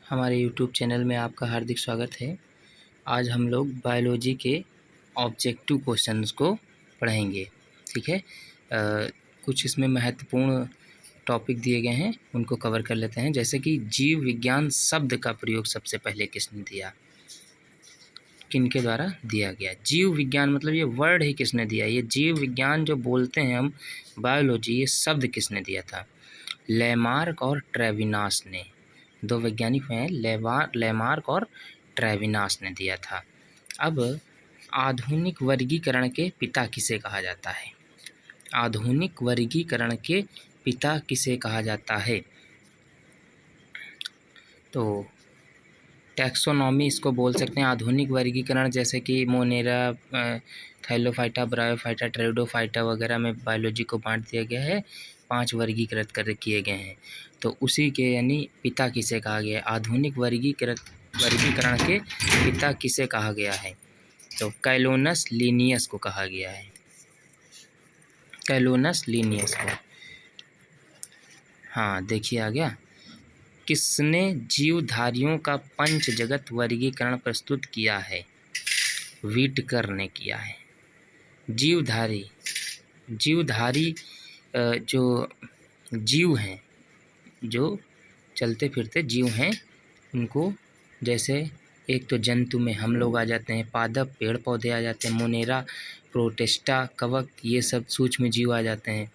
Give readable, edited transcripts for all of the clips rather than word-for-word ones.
हमारे YouTube channel में आपका हार्दिक स्वागत है। आज हम लोग बायोलॉजी के ऑब्जेक्टिव क्वेश्चंस को पढ़ेंगे। ठीक है, कुछ इसमें महत्वपूर्ण टॉपिक दिए गए हैं, उनको कवर कर लेते हैं। जैसे कि जीव विज्ञान शब्द का प्रयोग सबसे पहले किसने दिया, किनके द्वारा दिया गया। जीव विज्ञान मतलब ये वर्ड ही किसने दिया, ये जीव विज्ञान जो बोलते हैं हम बायोलॉजी, ये शब्द किसने दिया था। लेमार्क और ट्रेविनास ने, दो वैज्ञानिक हैं, लेमार्क और ट्रेविनास ने दिया था। अब आधुनिक वर्गीकरण के पिता किसे कहा जाता है, आधुनिक वर्गीकरण के पिता किसे कहा जाता है। तो टैक्सोनॉमी इसको बोल सकते हैं, आधुनिक वर्गीकरण, जैसे कि मोनेरा, थैलोफाइटा, ब्रायोफाइटा, टेरिडोफाइटा वगैरह में बायोलॉजी को बांट दिया गया है, 5 वर्गीकृत कर किए गए हैं। तो उसी के यानी पिता किसे कहा गया है, आधुनिक वर्गीकरण के पिता किसे कहा गया है, तो कैलोनस लीनियस को कहा गया है, कैलोनस लीनियस को। हाँ देखिए आ गया। किसने जीवधारियों का पंच जगत वर्गीकरण प्रस्तुत किया है, व्हिटकर ने किया है। जीवधारी जो जीव हैं, जो चलते फिरते जीव हैं, उनको जैसे एक तो जंतु में हम लोग आ जाते हैं, पादप पेड़ पौधे आ जाते हैं, मोनेरा, प्रोटिस्टा, कवक, ये सब सूक्ष्म जीव आ जाते हैं।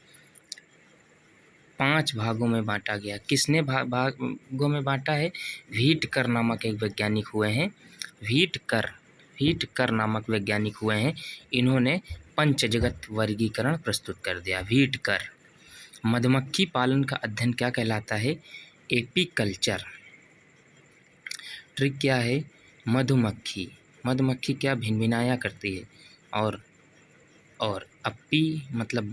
5 भागों में बांटा गया। किसने भागों में बांटा है, व्हिटकर नामक एक वैज्ञानिक हुए हैं, व्हिटकर नामक वैज्ञानिक हुए हैं, इन्होंने पंच जगत वर्गीकरण प्रस्तुत कर दिया, व्हिटकर। मधुमक्खी पालन का अध्ययन क्या कहलाता है, एपीकल्चर। ट्रिक क्या है, मधुमक्खी क्या भिनभिनाया करती है, और अपी मतलब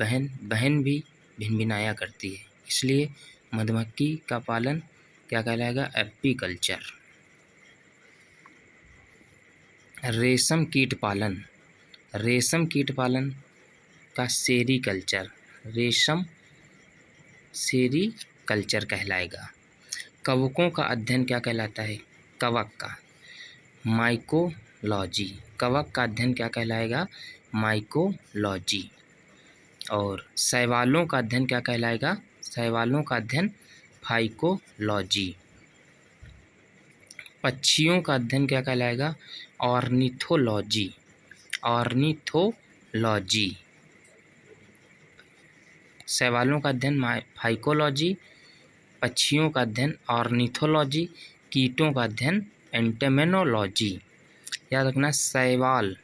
बहन भी भिनभिनाया करती है, इसलिए मधुमक्खी का पालन क्या कहलाएगा, एपीकल्चर। रेशम कीट पालन का सेरीकल्चर, रेशम सेरीकल्चर कहलाएगा। कवकों का अध्ययन क्या कहलाता है, कवक का माइकोलॉजी, कवक का अध्ययन क्या कहलाएगा, माइकोलॉजी। और शैवालों का अध्ययन क्या कहलाएगा, शैवालों का अध्ययन फाइकोलॉजी। पक्षियों का अध्ययन क्या कहलाएगा, ऑर्निथोलॉजी, शैवालों का अध्ययन फाइकोलॉजी, पक्षियों का अध्ययन ऑर्निथोलॉजी, कीटों का अध्ययन एंटेमेनोलॉजी। याद रखना, शैवाल,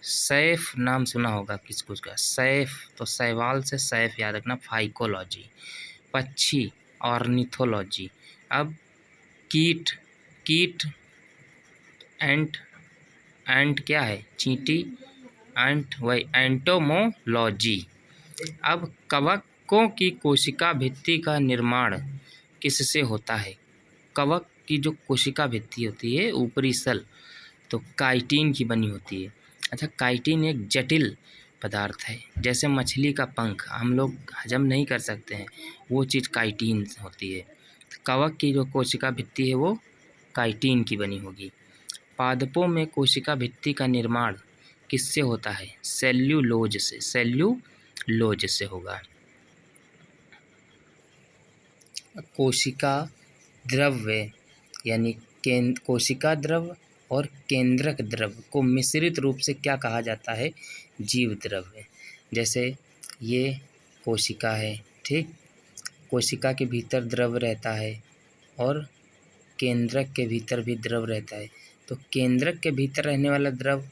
सैफ नाम सुना होगा किसको का, सैफ, तो शैवाल से सैफ याद रखना, फाइकोलॉजी। पक्षी ऑर्निथोलॉजी। अब कीट एंट क्या है, चींटी, एंट वही एंटोमोलॉजी। अब कवकों की कोशिका भित्ति का निर्माण किससे होता है, कवक की जो कोशिका भित्ति होती है, ऊपरी सल, तो काइटिन की बनी होती है। अच्छा, काइटिन एक जटिल पदार्थ है, जैसे मछली का पंख हम लोग हजम नहीं कर सकते हैं, वो चीज़ काइटिन होती है। कवक की जो कोशिका भित्ति है वो काइटिन की बनी होगी। पादपों में कोशिका भित्ति का निर्माण किससे होता है, सेल्यूलोज से होगा। कोशिका द्रव्य यानी कोशिका द्रव और केंद्रक द्रव को मिश्रित रूप से क्या कहा जाता है, जीव द्रव्य। जैसे ये कोशिका है, ठीक, कोशिका के भीतर द्रव रहता है और केंद्रक के भीतर भी द्रव रहता है। तो केंद्रक के भीतर रहने वाला द्रव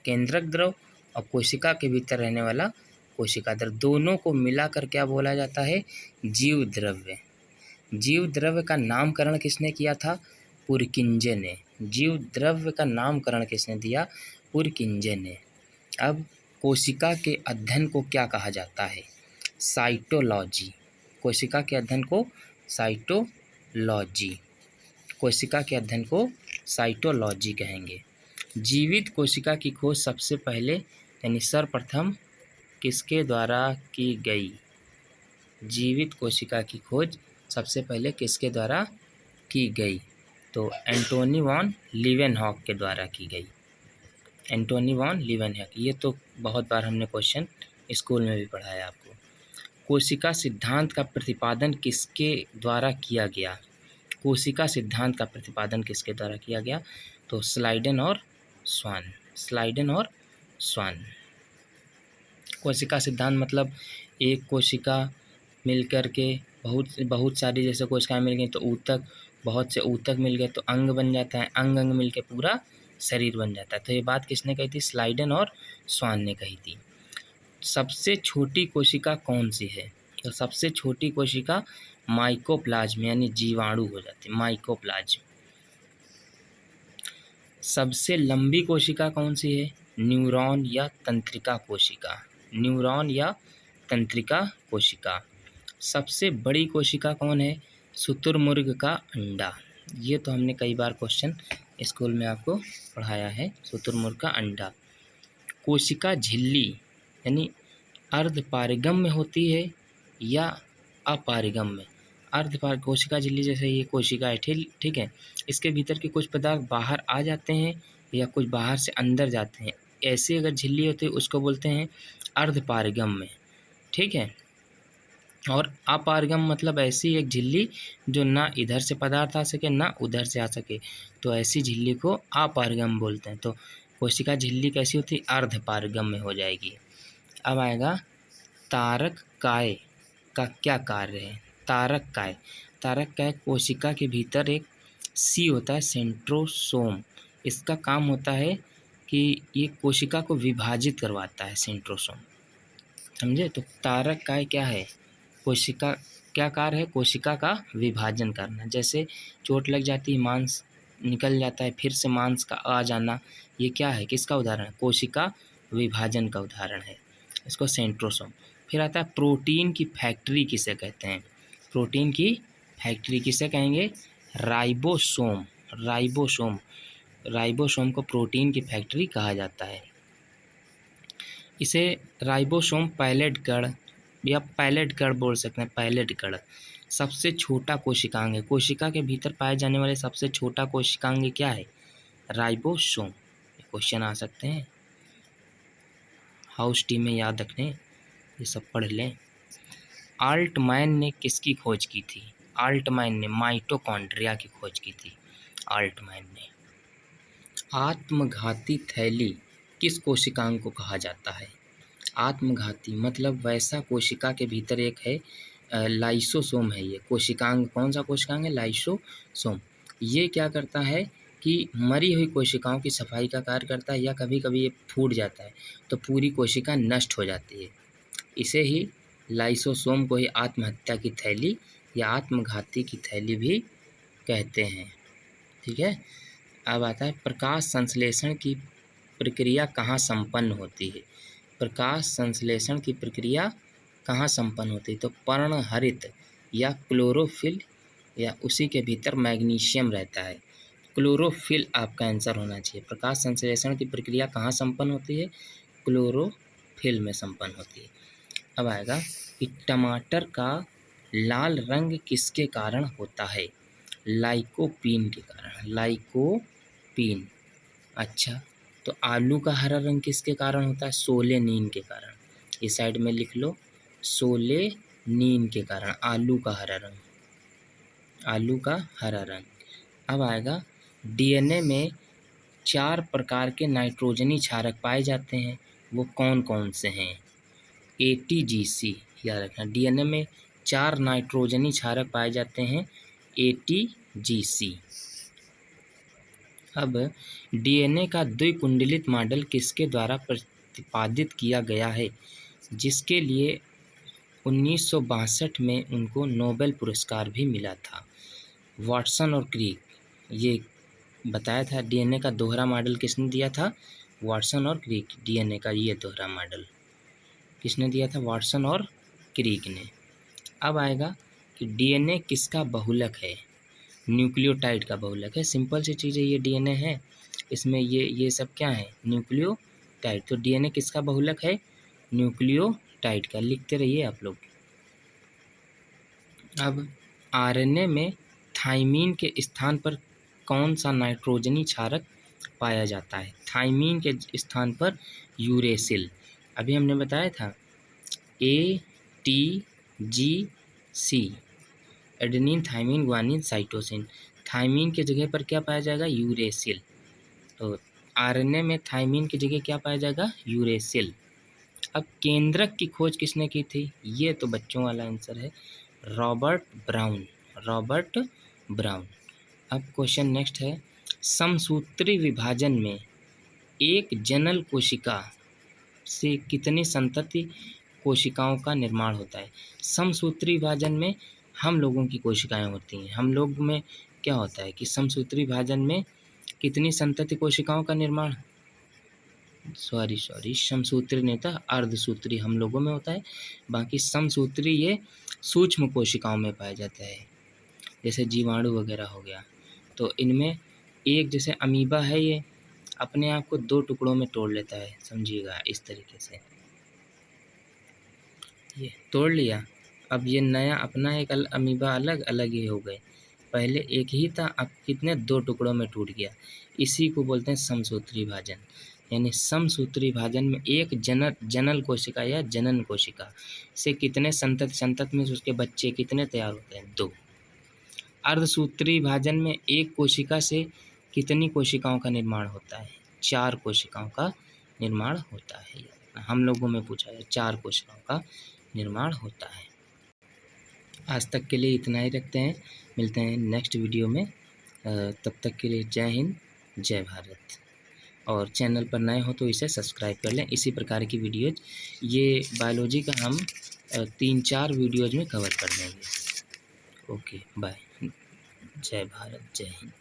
केंद्रक द्रव और कोशिका के भीतर रहने वाला कोशिका द्रव, दोनों को मिलाकर क्या बोला जाता है, जीव द्रव्य। जीव द्रव्य का नामकरण किसने किया था, पुरकिंजे ने। जीव द्रव्य का नामकरण किसने दिया, पुरकिंजे ने। अब कोशिका के अध्ययन को क्या कहा जाता है, साइटोलॉजी। कोशिका के अध्ययन को साइटोलॉजी, कोशिका के अध्ययन को साइटोलॉजी कहेंगे। जीवित कोशिका की खोज सबसे पहले यानी सर्वप्रथम किसके द्वारा की गई, जीवित कोशिका की खोज सबसे पहले किसके द्वारा की गई, तो एंटोनी वॉन लीवेनहॉक के द्वारा की गई। एंटोनी वॉन लीवेनहॉक, ये तो बहुत बार हमने क्वेश्चन स्कूल में भी पढ़ा है आपको। कोशिका सिद्धांत का प्रतिपादन किसके द्वारा किया गया? कोशिका सिद्धांत का प्रतिपादन किसके द्वारा किया गया? तो स्लाइडन और स्वान। स्लाइडन और स्वान। कोशिका सिद्धांत मतलब एक कोशिका मिलकर के बहुत सारी जैसे कोशिकाएं मिल गई तो ऊतक, बहुत से ऊतक मिल गए तो अंग बन जाता है, अंग अंग मिल के पूरा शरीर बन जाता है। तो ये बात किसने कही थी? स्लाइडन और स्वान ने कही थी। सबसे छोटी कोशिका कौन सी है? तो सबसे छोटी कोशिका माइकोप्लाज्म यानी जीवाणु हो जाती है, माइकोप्लाज्म। सबसे लंबी कोशिका कौन सी है? न्यूरॉन या तंत्रिका कोशिका। न्यूरॉन या तंत्रिका कोशिका। सबसे बड़ी कोशिका कौन है? शुतुरमुर्ग का अंडा। ये तो हमने कई बार क्वेश्चन स्कूल में आपको पढ़ाया है, शुतुरमुर्ग का अंडा। कोशिका झिल्ली यानी अर्धपारगम्य होती है या अपारगम्य? कोशिका झिल्ली जैसे ये कोशिका है, ठीक है, इसके भीतर के कुछ पदार्थ बाहर आ जाते हैं या कुछ बाहर से अंदर जाते हैं। ऐसे अगर झिल्ली होती है उसको बोलते हैं अर्धपारगम्य, ठीक है। और अपारगम मतलब ऐसी एक झिल्ली जो ना इधर से पदार्थ आ सके ना उधर से आ सके, तो ऐसी झिल्ली को अपारगम बोलते हैं। तो कोशिका झिल्ली कैसी होती है? अर्धपारगम्य हो जाएगी। अब आएगा तारक काय का क्या कार्य है? तारक काय। तारक काय कोशिका के भीतर एक सी होता है, सेंट्रोसोम। इसका काम होता है कि ये कोशिका को विभाजित करवाता है, सेंट्रोसोम, समझे। तो तारक काय क्या है? कोशिका क्या कार्य है? कोशिका का विभाजन करना। जैसे चोट लग जाती है, मांस निकल जाता है, फिर से मांस का आ जाना, ये क्या है? किसका उदाहरण है? कोशिका विभाजन का उदाहरण है। इसको सेंट्रोसोम। फिर आता है प्रोटीन की फैक्ट्री किसे कहते हैं? प्रोटीन की फैक्ट्री किसे कहेंगे? राइबोसोम। राइबोसोम। राइबोसोम को प्रोटीन की फैक्ट्री कहा जाता है। इसे राइबोसोम पैलेट कण या पैलेट कण बोल सकते हैं, पैलेट कण। सबसे छोटा कोशिकांग है। कोशिका के भीतर पाए जाने वाले सबसे छोटा कोशिकांग क्या है? राइबोसोम। क्वेश्चन आ सकते हैं, हाउस टी में याद रखने, ये सब पढ़ लें। आल्टमैन ने किसकी खोज की थी? आल्टमैन ने माइटोकॉन्ड्रिया की खोज की थी, आल्टमैन ने। आत्मघाती थैली किस कोशिकांग को कहा जाता है? आत्मघाती मतलब वैसा कोशिका के भीतर एक है, लाइसोसोम है ये कोशिकांग। कौन सा कोशिकांग है? लाइसोसोम। ये क्या करता है कि मरी हुई कोशिकाओं की सफाई का कार्य करता है, या कभी कभी ये फूट जाता है तो पूरी कोशिका नष्ट हो जाती है। इसे ही लाइसोसोम को ही आत्महत्या की थैली या आत्मघाती की थैली भी कहते हैं, ठीक है। अब आता है प्रकाश संश्लेषण की प्रक्रिया कहाँ संपन्न होती है? प्रकाश संश्लेषण की प्रक्रिया कहाँ संपन्न होती है? तो पर्णहरित या क्लोरोफिल या उसी के भीतर मैग्नीशियम रहता है। क्लोरोफिल आपका आंसर होना चाहिए। प्रकाश संश्लेषण की प्रक्रिया कहाँ संपन्न होती है? क्लोरोफिल में संपन्न होती है। अब आएगा कि टमाटर का लाल रंग किसके कारण होता है? लाइकोपीन के कारण। लाइकोपीन। अच्छा, तो आलू का हरा रंग किसके कारण होता है? सोलेनीन के कारण। इस साइड में लिख लो, सोलेनीन के कारण आलू का हरा रंग, आलू का हरा रंग। अब आएगा डीएनए में 4 प्रकार के नाइट्रोजनी क्षारक पाए जाते हैं, वो कौन कौन से हैं? ATGC याद रखना। डीएनए में 4 नाइट्रोजनी क्षारक पाए जाते हैं, ATGC। अब डीएनए का द्विकुंडलित मॉडल किसके द्वारा प्रतिपादित किया गया है, जिसके लिए 1962 में उनको नोबेल पुरस्कार भी मिला था? वाटसन और क्रिक। ये बताया था डीएनए का दोहरा मॉडल किसने दिया था? वाटसन और क्रिक। डीएनए का ये दोहरा मॉडल किसने दिया था? वाटसन और क्रिक ने। अब आएगा कि डीएनए किसका बहुलक है? न्यूक्लियोटाइड का बहुलक है। सिंपल सी चीज़ है, ये डीएनए है, इसमें ये सब क्या है? न्यूक्लियोटाइड। तो डीएनए किसका बहुलक है? न्यूक्लियोटाइड का। लिखते रहिए आप लोग। अब आरएनए में थाइमीन के स्थान पर कौन सा नाइट्रोजनी क्षारक पाया जाता है? थाइमीन के स्थान पर यूरेसिल। अभी हमने बताया था ATGC, adenine thymine guanine cytosine. Thymine की जगह पर क्या पाया जाएगा? यूरेसिल। तो आरएनए में थाइमीन की जगह क्या पाया जाएगा? यूरेसिल। अब केंद्रक की खोज किसने की थी? ये तो बच्चों वाला आंसर है, रॉबर्ट ब्राउन। Robert brown. अब क्वेश्चन नेक्स्ट है, समसूत्री विभाजन में एक जनल कोशिका से कितनी संतति कोशिकाओं का निर्माण होता है? समसूत्री विभाजन में हम लोगों की कोशिकाएं होती हैं। हम लोग में क्या होता है कि समसूत्री विभाजन में कितनी संतति कोशिकाओं का निर्माण, सॉरी समसूत्री नहीं था, अर्धसूत्री हम लोगों में होता है। बाकी समसूत्री ये सूक्ष्म कोशिकाओं में पाया जाता है, जैसे जीवाणु वगैरह हो गया। तो इनमें एक जैसे अमीबा है, ये अपने आप को 2 टुकड़ों में तोड़ लेता है, समझिएगा इस तरीके से। ये तोड़ लिया, अब ये नया अपना एक अमीबा अलग अलग ही हो गए। पहले एक ही था, अब कितने 2 टुकड़ों में टूट गया। इसी को बोलते हैं समसूत्री विभाजन। यानी समसूत्री विभाजन में एक जनल कोशिका या जनन कोशिका से कितने संतत में उसके बच्चे कितने तैयार होते हैं? 2। अर्धसूत्री विभाजन में एक कोशिका से कितनी कोशिकाओं का निर्माण होता है? 4 कोशिकाओं का निर्माण होता है। हम लोगों में पूछा है, 4 कोशिकाओं का निर्माण होता है। आज तक के लिए इतना ही रखते हैं, मिलते हैं नेक्स्ट वीडियो में। तब तक के लिए जय हिंद, जय भारत। और चैनल पर नए हो तो इसे सब्सक्राइब कर लें। इसी प्रकार की वीडियोज, ये बायोलॉजी का हम 3-4 वीडियोज में कवर कर देंगे। Okay, bye. जय भारत, जय हिंद।